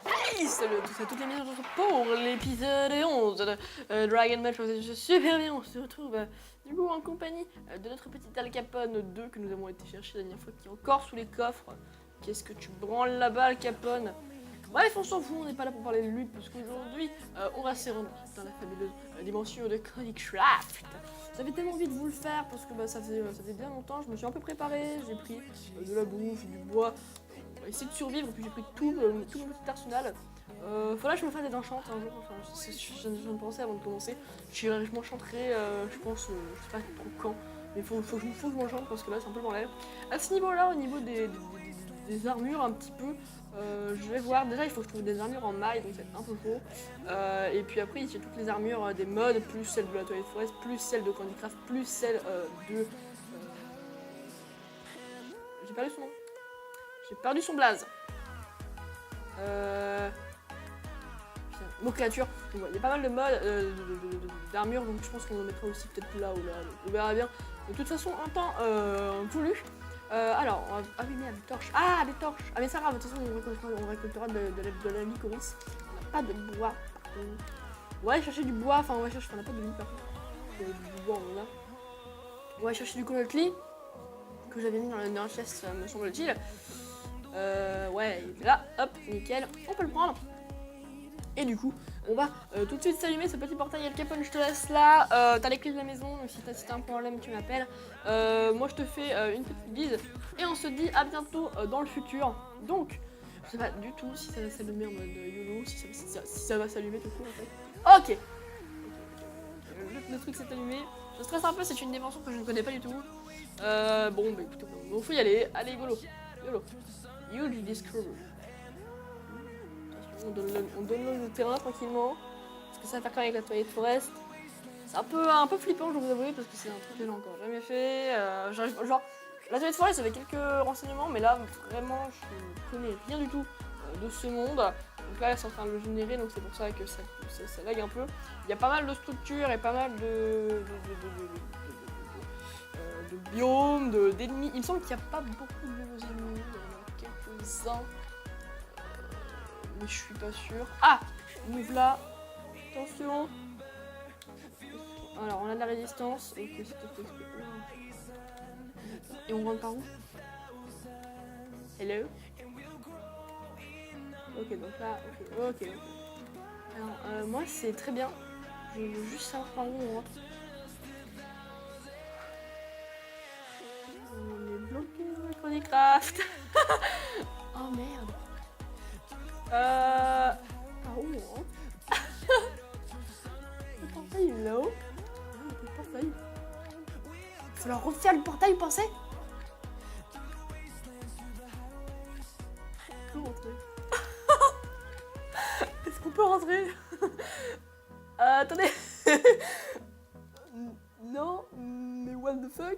Hey, salut à tous et à toutes les bienvenus pour l'épisode 11 de Dragon Ball. Je suis super bien, on se retrouve du coup en compagnie de notre petit Al Capone 2 que nous avons été chercher la dernière fois, qui est encore sous les coffres. Qu'est-ce que tu branles là-bas, Al Capone? Bref, on s'en fout, on n'est pas là pour parler de lutte, parce qu'aujourd'hui, on va se rendre dans la fabuleuse dimension de Chronicraft. J'avais tellement envie de vous le faire, parce que ça faisait bien longtemps, je me suis un peu préparé, j'ai pris de la bouffe, du bois, on va essayer de survivre, puis j'ai pris tout mon petit arsenal. Faudra que je me fasse des enchantes un jour, enfin, je viens de penser avant de commencer. Je m'enchanterai, je pense, je sais pas trop quand, mais faut que je m'enchante, parce que là c'est un peu le bordel. À ce niveau-là, au niveau des armures un petit peu, je vais voir, déjà il faut que je trouve des armures en maille, donc c'est un peu faux. Et puis après j'ai toutes les armures des mods, plus celles de la Toilette Forest, plus celles de Candy Craft, plus celles de... J'ai perdu son nom. J'ai perdu son blaze. Mot créature. Donc, il y a pas mal de mods d'armure, donc je pense qu'on en mettra aussi peut-être là ou là, on verra bien. De toute façon, un temps voulu. Alors, on va allumer des torches. Ah, des torches. Ah, mais ça grave, de toute façon, on récoltera de la licoris. On n'a pas de bois, par contre. On va aller chercher du bois, enfin, on va chercher, on n'a pas de lit, par contre. Du bois, on en a. On va chercher du Conotli, que j'avais mis dans le chest, me semble-t-il. Ouais, il est là, hop, nickel, on peut le prendre. Et du coup, on va tout de suite s'allumer ce petit portail. Al Capone, je te laisse là. T'as les clés de la maison, donc si t'as un problème, tu m'appelles. Moi, je te fais une petite bise. Et on se dit à bientôt dans le futur. Donc, je sais pas du tout si ça va s'allumer en mode YOLO, si ça va s'allumer tout court en fait. Ok. Le truc s'est allumé. Je stresse un peu, c'est une dimension que je ne connais pas du tout. Bon, bah écoutez, on faut y aller. Allez, YOLO. YOLO. Huge discover. On donne le terrain tranquillement. Parce que ça va faire quand même avec la Toilette Forest. C'est un peu flippant, je vais vous avouer, parce que c'est un truc que j'ai encore jamais fait. Genre, la Toilette Forest, j'avais quelques renseignements, mais là, vraiment, je connais rien du tout de ce monde. Donc là, c'est en train de le générer, donc c'est pour ça que ça lag un peu. Il y a pas mal de structures et pas mal de biomes, d'ennemis. Il me semble qu'il n'y a pas beaucoup de nouveaux ennemis, il y en a quelques-uns. Mais je suis pas sûre. Ah, move là. Attention. Alors, on a de la résistance. Ok, s'il te plaît. Et on rentre par où? Hello. Ok, donc là, ok. Alors, moi, c'est très bien. Je veux juste savoir par où on rentre. On est bloqué dans la Chronicraft. Oh merde. Par où on rentre? Le portail est là-haut. Le portail. Il va falloir refaire le portail, vous pensez? Comment rentrer? Est-ce qu'on peut rentrer? Attendez. Non, mais what the fuck?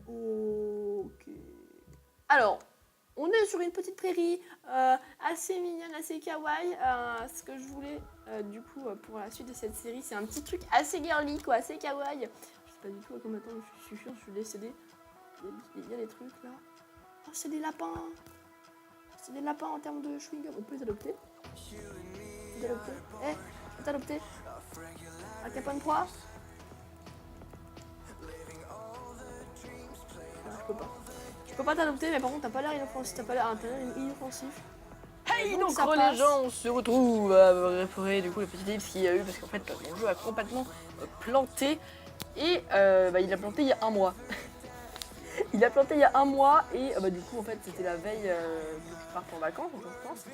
Ok. Alors, on est sur une petite prairie assez mignonne, assez kawaii. Ce que je voulais, du coup, pour la suite de cette série, c'est un petit truc assez girly, quoi, assez kawaii. Je sais pas du tout à combien de temps je suis sûre, je suis décédée. Il y a des trucs là. Oh, c'est des lapins. C'est des lapins en termes de chewing-gum. On peut les adopter. Eh, je peux t'adopter. Al Capone 3. Je peux pas. Je peux pas t'adopter, mais par contre, t'as pas l'air inoffensif. T'as l'air inoffensif. Hey, donc les gens, on se retrouve à réparer du coup les petits tips qu'il y a eu, parce qu'en fait, mon jeu a complètement planté. Et il a planté il y a un mois. Il a planté il y a un mois, et du coup, en fait, c'était la veille que je parte en vacances, je pense.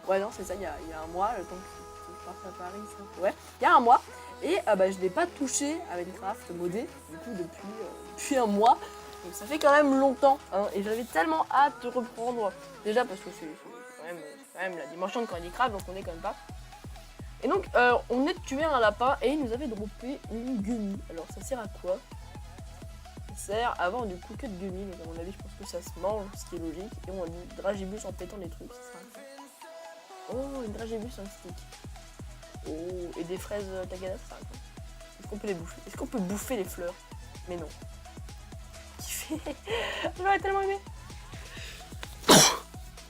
Ouais, non, c'est ça, il y a un mois, le temps que je parte à Paris, ça. Ouais, il y a un mois. Et je l'ai pas touché à Minecraft modé, du coup, depuis un mois. Donc ça fait quand même longtemps, hein, et j'avais tellement hâte de reprendre, déjà parce que c'est quand même la dimension de Candy Craft, donc on est quand même pas. Et donc on est tué un lapin et il nous avait droppé une gummy. Alors ça sert à quoi? Ça sert à avoir du coup que de gummy, donc à mon avis je pense que ça se mange, ce qui est logique. Et on a du dragibus en pétant des trucs, ça sert à quoi? Oh, une dragibus en stick. Oh, et des fraises tagada, ça sert à quoi? Est-ce qu'on peut les bouffer? Est-ce qu'on peut bouffer les fleurs? Mais non. J'aurais tellement aimé.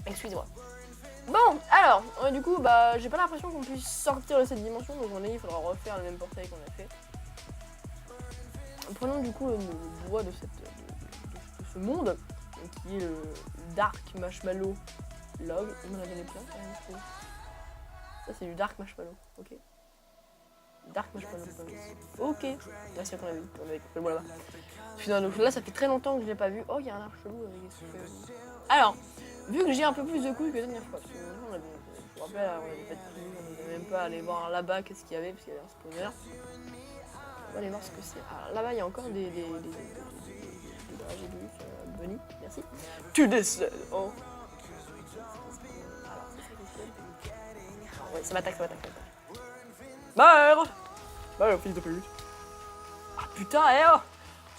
Excusez-moi. Bon, alors, du coup, bah, j'ai pas l'impression qu'on puisse sortir de cette dimension, donc il faudra refaire le même portail qu'on a fait. Prenons du coup le bois de ce monde, qui est le Dark Marshmallow Log. On en a donné plein quand même. Ça c'est du Dark Marshmallow, ok. Dark Marshmallow, ok. Là c'est qu'on avait vu, on avait compris le mot là-bas. Putain, donc là ça fait très longtemps que je l'ai pas vu. Oh, il y a un arbre chelou avec des trucs. Alors, vu que j'ai un peu plus de couilles que la dernière fois, parce que je me rappelle, on n'était même pas allé voir là-bas qu'est-ce qu'il y avait, parce qu'il y avait un spawner. On va aller voir ce que c'est. Alors là-bas, il y a encore des dragées de luxe. Bunny, merci. Tu décèdes. Oh. Alors, c'est ça qui est. Ouais, ça m'attaque. Meurs. Meurs, fils de pute. Ah putain, oh.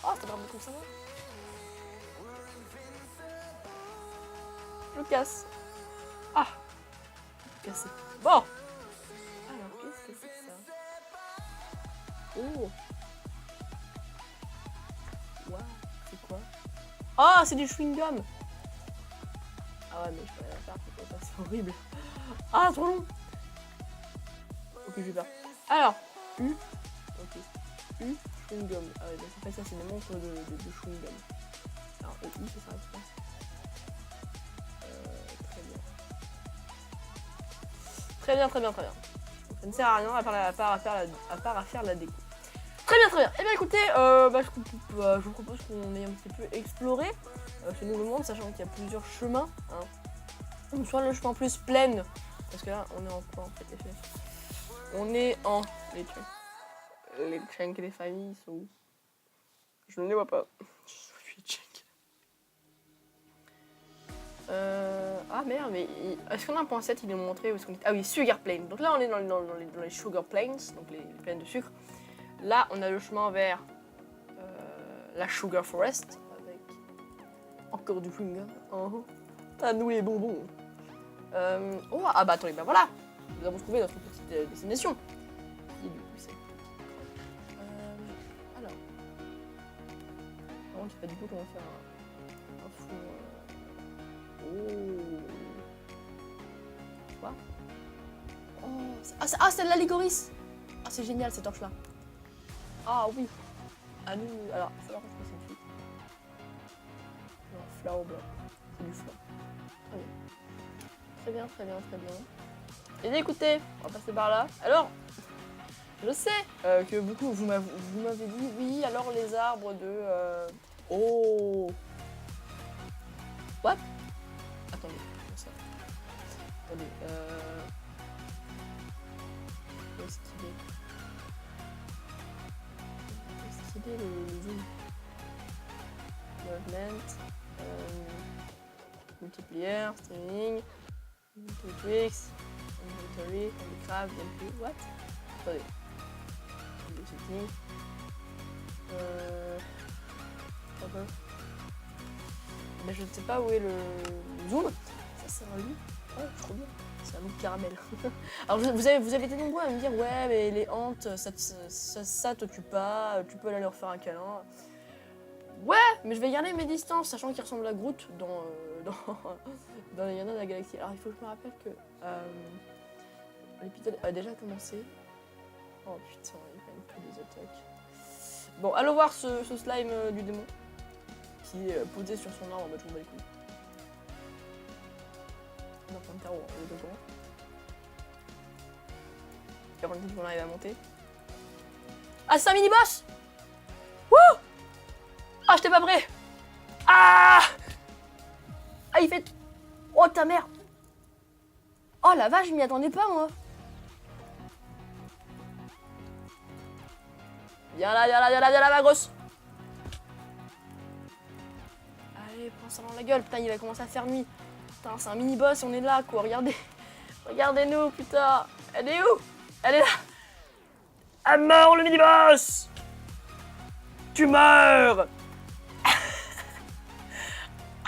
Oh, t'as pas beaucoup ça. Je le casse. Ah. Cassé. Bon. Alors, qu'est-ce que c'est que ça? Oh. Wow, c'est quoi? Ah, c'est du chewing-gum. Ah ouais, mais je peux rien faire, c'est horrible. Ah, trop long. Ok, je vais faire. Alors, U. Ok. U, chewing-gum. Ah ouais, donc en fait, ça, c'est une montre de chewing-gum. Alors, U, c'est ça, je pense. Très bien. Très bien. Ça ne sert à rien à part à faire la déco. Très bien. Eh bien écoutez, je vous propose qu'on ait un petit peu exploré ce nouveau monde, sachant qu'il y a plusieurs chemins. Hein. Soit le chemin plus plein, parce que là on est en quoi en fait les chefs? On est en les chunks des familles sont où? Je ne les vois pas. Je suis chunk. Ah merde, mais est-ce qu'on a un point 7? Il est montré où est-ce qu'on est? Ah oui, Sugar Plains. Donc là on est dans les Sugar Plains, donc les plaines de sucre. Là, on a le chemin vers la Sugar Forest, avec encore du chewing-gum. À nous les bonbons. Oh, ah bah attendez, bah voilà. Nous avons trouvé notre petite destination. Qui du coup c'est... Alors... Par contre, je sais pas du coup comment faire un four... Oh... Quoi? Oh, c'est de l'allégoris. Ah, c'est génial cette torche-là. Ah oui. À nous. Alors, ça va, je pense que c'est une suite. Non, flower block. C'est du flow. Très bien. Et bien, écoutez, on va passer par là. Alors, je sais que beaucoup, vous m'avez dit, oui, alors les arbres de... Oh. What? Attendez, ça. Attendez, où est-ce qu'il est? Le zoom. Movement, multiplier, streaming, Twix, inventory, handicraft, gameplay, what? Attendez. Le setting. Mais je ne sais pas où est le zoom. Ça c'est un loup. Oh, trop bien. C'est un loup caramel. Alors vous avez été nombreux à me dire ouais mais les hantes ça t'occupe pas, tu peux aller leur faire un câlin. Ouais, mais je vais garder mes distances, sachant qu'il ressemble à Groot dans les Gardiens de la Galaxie. Alors il faut que je me rappelle que l'épisode a déjà commencé. Oh putain, il y a quand même plus des attaques. Bon, allons voir ce slime du démon qui est posé sur son arbre en mode je m'en bats les couilles. On est en train de tarot, on est au courant. Et avant qu'on arrive à monter. Ah, c'est un mini-boss! Wouh! Ah, j'étais pas prêt! Ah! Ah, il fait... Oh, ta mère! Oh, la vache, je m'y attendais pas, moi! Viens là, ma grosse! Allez, prends ça dans la gueule, putain, il va commencer à faire nuit. Putain, c'est un mini-boss, on est là, quoi, regardez. Regardez-nous, putain. Elle est où? Elle est là. À mort, le mini-boss! Tu meurs!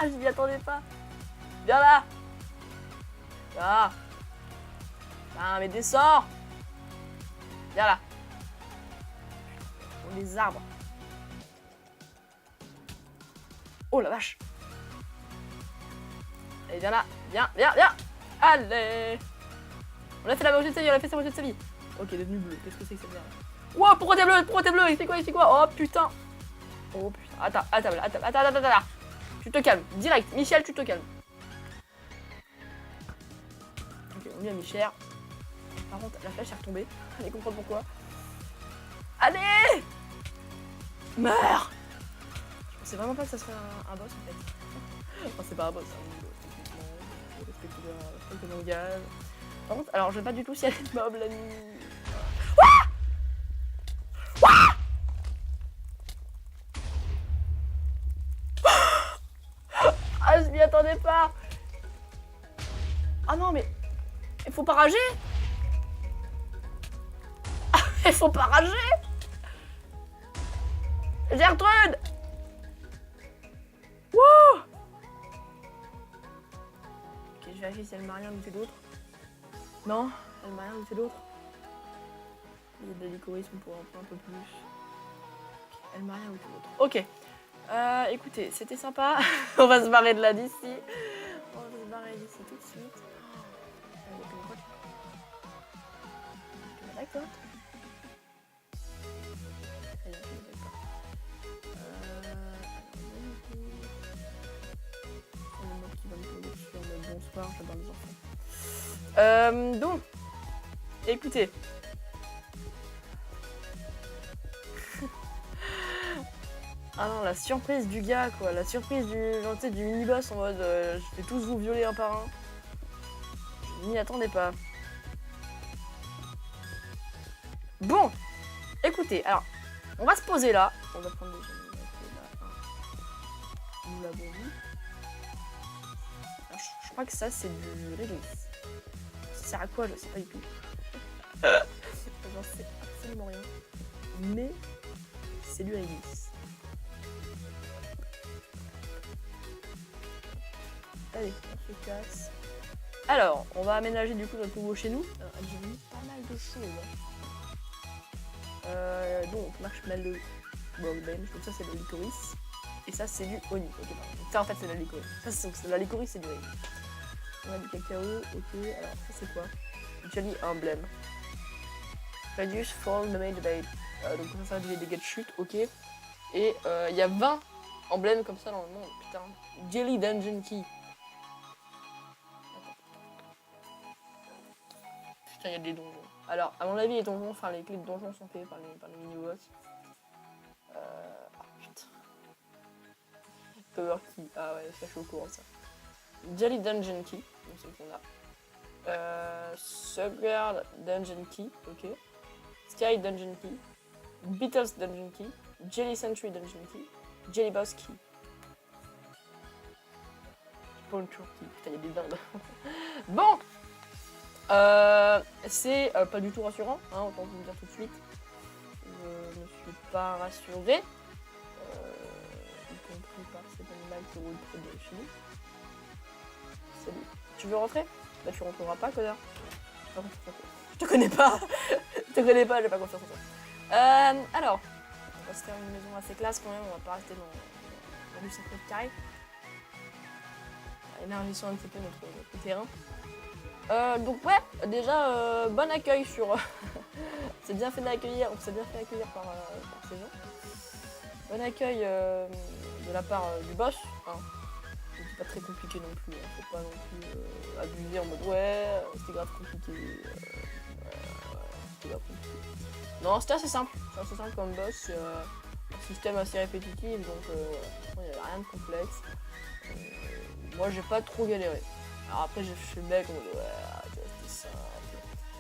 Ah, je m'y attendais pas. Viens là. Là. Putain, mais descends. Viens là. Oh, les arbres. Oh la vache. Allez, viens là. Viens, viens, viens. Allez. On a fait la moitié de sa vie, on a fait sa moitié de sa vie. Ok, devenu bleu. Qu'est-ce que c'est que ça vient? Wow, pourquoi t'es bleu? Pourquoi t'es bleu? Il fait quoi? Il fait quoi? Oh putain. Oh putain. Attends. Tu te calmes. Direct. Michel, tu te calmes. Ok, on lui a mis cher. Par contre, la flèche est retombée. Allez comprendre pourquoi. Allez. Meurs. Je pensais vraiment pas que ça serait un boss en fait. Enfin, c'est pas un boss, c'est un respecte le langage. Par contre, alors je vais pas du tout si elle est mob la nuit. Ah, je m'y attendais pas. Ah non, mais il faut pas rager. Ah, il faut pas rager. Gertrude. Wouh. Ok, je vérifie si elle m'a rien looté d'autre. Non, elle m'a rien looté d'autre. Il y a de l'hélicorisme pour un peu plus. Okay, elle m'a rien looté d'autre. Ok. Écoutez, c'était sympa. On va se barrer de là d'ici. On va se barrer d'ici tout de suite. D'accord. Bonsoir, j'adore les enfants. Donc, écoutez. Ah non, la surprise du gars, quoi. La surprise du mini-boss en mode je vais tous vous violer un par un. Je n'y attendais pas. Bon, écoutez, alors, on va se poser là. On va prendre déjà nous l'avons vu. Je crois que ça, c'est du réglisse. Ça sert à quoi? Je sais pas du tout. J'en sais absolument rien. Mais c'est du réglisse. Allez, on se casse. Alors, on va aménager du coup notre nouveau chez nous. J'ai mis pas mal de choses. Donc, marshmallow, workbench, donc ça c'est le licorice. Et ça c'est du honey. Ok, ça en fait c'est la licorice. Ça c'est la licorice, c'est du honey. On a du cacao, ok. Alors, ça c'est quoi? Jelly emblem. Reduce fall damage bait. Donc ça réduit les dégâts de chute, ok. Et il y a 20 emblèmes comme ça dans le monde, putain. Jelly Dungeon Key. Putain, il y a des donjons. Alors, à mon avis, les donjons, enfin les clés de donjons sont payées par les mini-boss. Putain. Power Key. Ah ouais, ça je suis au courant ça. Jelly Dungeon Key, donc c'est qu'on a. Sugar Dungeon Key, ok. Sky Dungeon Key. Beatles Dungeon Key. Jelly Century Dungeon Key. Jelly Boss Key. Poncho Key. Putain, il y a des dindes. Bon! C'est pas du tout rassurant, hein, autant vous le dire tout de suite. Je ne suis pas rassurée. Y compris par cet animal qui roule près de chez nous. Salut. Tu veux rentrer? Bah tu rentreras pas, connard. Je te connais pas. Je te connais pas, j'ai pas confiance en toi. Alors, on va se faire une maison assez classe quand même, on va pas rester dans du 5 mètres carrés. Élargissons un petit peu notre terrain. Donc ouais, déjà bon accueil sur... c'est bien fait d'accueillir, on s'est bien fait accueillir par ces gens. Bon accueil de la part du boss. Hein. C'est pas très compliqué non plus, hein. Faut pas non plus abuser en mode ouais, c'était grave compliqué. C'était grave compliqué. Non, c'était assez simple comme boss. C'est un système assez répétitif, donc il n'y avait rien de complexe. Moi j'ai pas trop galéré. Alors après j'ai fait le mec en mode ouais, c'était simple.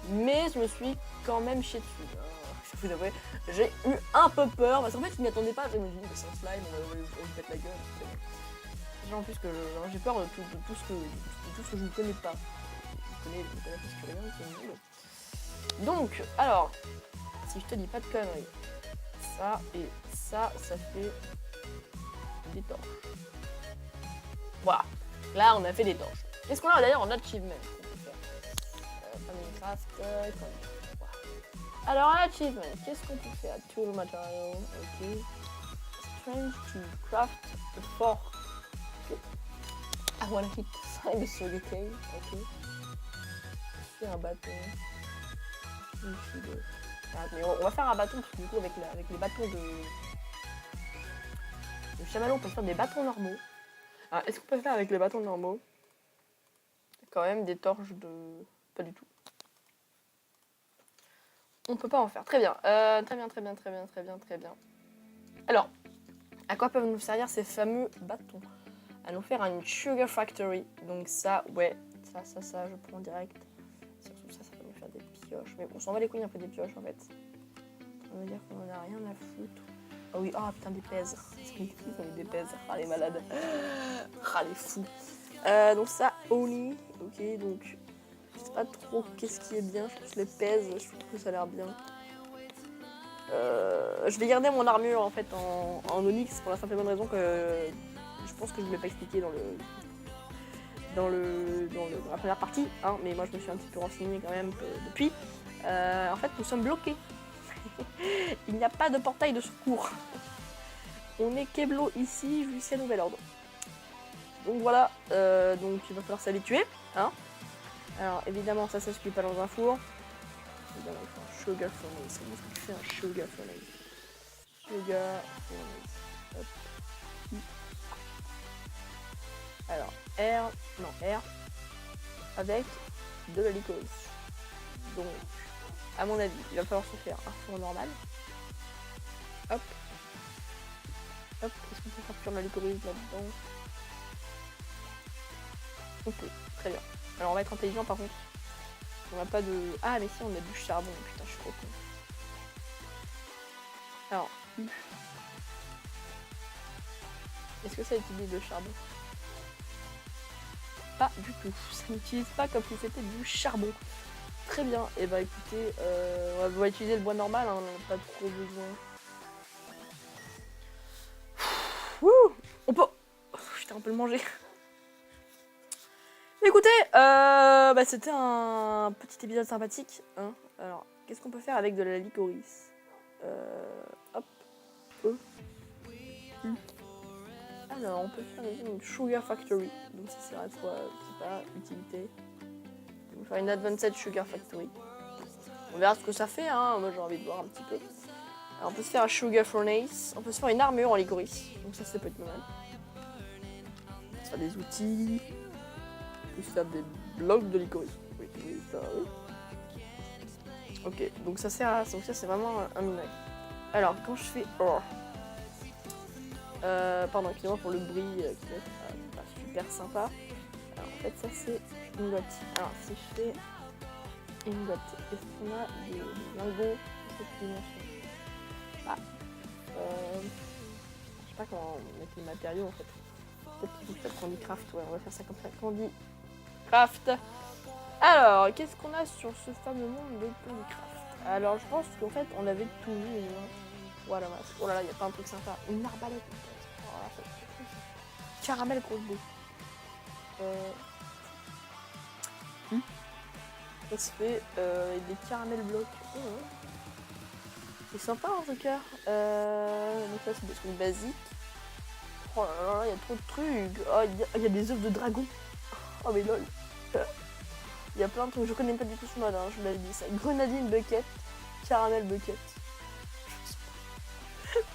Mais je me suis quand même chié dessus. Hein. Je vous avouer, j'ai eu un peu peur parce qu'en fait je m'y attendais pas. Je me suis dit c'est un slime, on va lui mettre la gueule. En plus que j'ai peur de tout ce que je ne connais pas. Je connais presque rien de ce monde. Donc, alors, si je te dis pas de conneries, ça et ça fait des torches. Voilà, là on a fait des torches. Qu'est-ce qu'on a d'ailleurs en achievement qu'on peut faire Minecraft, voilà. Alors, en achievement, qu'est-ce qu'on peut faire? Tool material, ok. Strange to craft a fork. I wanna hit 5 sugarcane, ok. C'est un bâton. Mais on va faire un bâton parce que du coup avec les bâtons de chamallow on peut faire des bâtons normaux. Alors est-ce qu'on peut faire avec les bâtons normaux quand même des torches de... Pas du tout. On peut pas en faire. Très bien. Très bien. Alors, à quoi peuvent nous servir ces fameux bâtons? À nous faire une sugar factory. Donc ça, ouais, ça, je prends direct. Surtout ça va nous faire des pioches. Mais on s'en va les couilles un peu des pioches en fait. Ça veut dire qu'on en a rien à foutre. Ah oui, ah putain, des pèses. Ils ont des pèses. Ah les malades. Ah les fous. Donc ça, Oni. Ok, donc je sais pas trop qu'est-ce qui est bien. Je pense les pèses, je trouve que ça a l'air bien. Je vais garder mon armure en fait en onyx pour la simple et bonne raison que je pense que je ne l'ai pas expliqué dans la première partie, hein, mais moi je me suis un petit peu renseignée quand même depuis. En fait, nous sommes bloqués. Il n'y a pas de portail de secours. On est Keblo ici jusqu'à nouvel ordre. Donc voilà, donc il va falloir s'habituer. Hein. Alors évidemment, ça se cuit pas dans un four. Évidemment, il faut un sugar furnace. Comment est-ce que tu fais un sugar furnace? Sugar furnace. Hop. Alors, R, avec de la licorice. Donc, à mon avis, il va falloir se faire un four normal. Hop. Hop, est-ce qu'on peut faire cuire de la licorice là-dedans? On peut, très bien. Alors, on va être intelligent par contre. On n'a pas de... Ah, mais si, on a du charbon. Putain, je suis trop con. Alors, est-ce que ça utilise le charbon? Pas du tout. Ça n'utilise pas comme si c'était du charbon. Très bien. Et bah écoutez, on va utiliser le bois normal. Hein, on n'a pas trop besoin. Ouh, on peut... Putain, on peut le manger. Écoutez, bah, c'était un petit épisode sympathique. Hein. Alors, qu'est-ce qu'on peut faire avec de la licorice? Hop. Alors, on peut faire une sugar factory. Donc, ça sert à quoi? Je sais pas, utilité. On va faire une advanced sugar factory. On verra ce que ça fait, hein. Moi j'ai envie de voir un petit peu. Alors, on peut se faire un sugar furnace. On peut se faire une armure en licorice. Donc, ça peut être pas mal. On peut se faire des outils. On peut se faire des blocs de licorice. Oui, ça, oui. Ok, donc ça sert à... Donc, ça, c'est vraiment un minerai. Alors, quand je fais... Oh. Pardon, excusez-moi pour le bruit qui est pas super sympa. Alors, en fait, ça c'est une boîte. Alors, si je fais une boîte, est-ce qu'on a des lingots de cette dimension? Ah, je sais pas comment mettre les matériaux en fait. Peut-être qu'on dit craft, ouais, on va faire ça comme ça. Qu'on dit craft. Alors, qu'est-ce qu'on a sur ce fameux monde de Polycraft? Alors, je pense qu'en fait, on avait tout vu. Voilà, oh là là, il n'y a pas un truc sympa. Une arbalète. Oh là, ça... Caramel crossbow. Ça se fait avec des caramel blocs. Oh, ouais. C'est sympa en tout cas. Donc là, c'est des trucs basiques. Oh là là, il y a trop de trucs. Oh, il y a des œufs de dragon. Oh, mais lol. Il y a plein de trucs. Je connais pas du tout ce mode, hein, je vous l'avais dit ça. Grenadine bucket. Caramel bucket.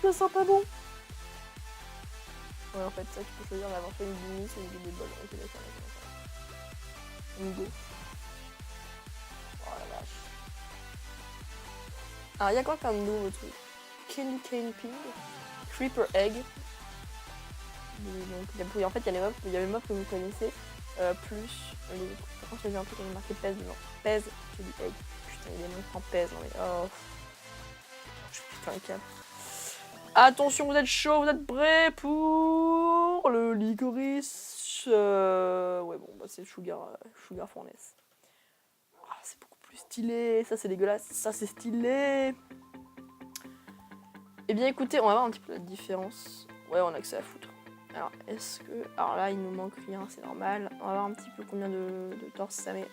Je sens pas bon. Ouais, en fait, ça, tu peux choisir d'avoir fait une bounie ou une bol. Ok, d'accord. Une go. Oh la vache. Alors, il y a quoi comme nouveau truc? Candy cane pig. Creeper egg. Donc, en fait, il y a les mobs que vous connaissez. Plus les. Par contre, j'ai un truc qui est marqué pèse dedans. Pèse, candy egg. Putain, il est même en pèse. Non, mais oh. Je suis putain un câble. Attention, vous êtes chaud, vous êtes prêts pour le licorice. Ouais, bon, bah c'est sugar furnace. Ah, c'est beaucoup plus stylé. Ça, c'est dégueulasse. Ça, c'est stylé. Eh bien, écoutez, on va voir un petit peu la différence. Ouais, on a que ça à foutre. Alors, est-ce que... Alors là, il nous manque rien, c'est normal. On va voir un petit peu combien de torses ça met.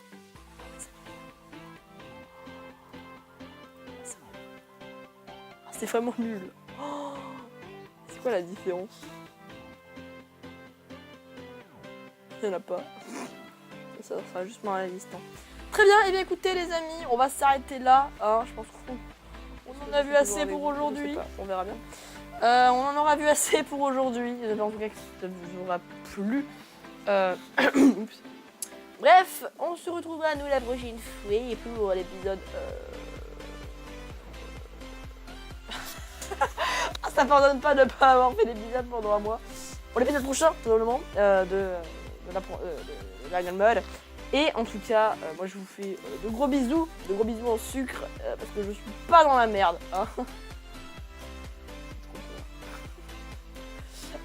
C'est vraiment nul. Oh, c'est quoi la différence? il n'y en a pas. Et ça sera juste moins réaliste. Hein. Très bien, et bien écoutez les amis, on va s'arrêter là. Hein, je pense qu'on en a vu assez pour aujourd'hui. On verra bien. On en aura vu assez pour aujourd'hui. En tout cas, que ça vous aura plu. Bref, on se retrouvera nous la prochaine fois et pour l'épisode. Ça pardonne pas de ne pas avoir fait d'épisode pendant un mois. Pour l'épisode prochain, tout simplement, de Dragon Ball. Et en tout cas, moi je vous fais de gros bisous en sucre, parce que je suis pas dans la merde. Hein.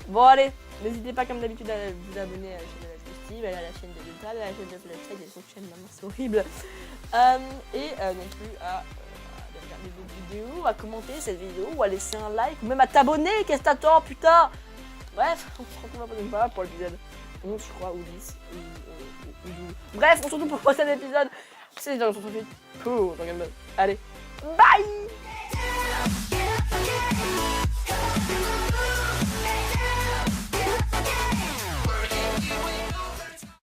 Bon allez, n'hésitez pas comme d'habitude à vous abonner à la chaîne de la Steve, à la chaîne de Delta, à la chaîne de Flashlight, et son chaîne maman c'est horrible. Et non plus à regarder d'autres vidéos, à commenter cette vidéo, ou à laisser un like, ou même à t'abonner, qu'est-ce que t'attends putain. Bref, on se retrouve la prochaine fois pour l'épisode 11 je crois, ou 10, ou 12. Bref, on se retrouve pour le prochain épisode. C'est dans le pour Dragon Ball. Allez, bye.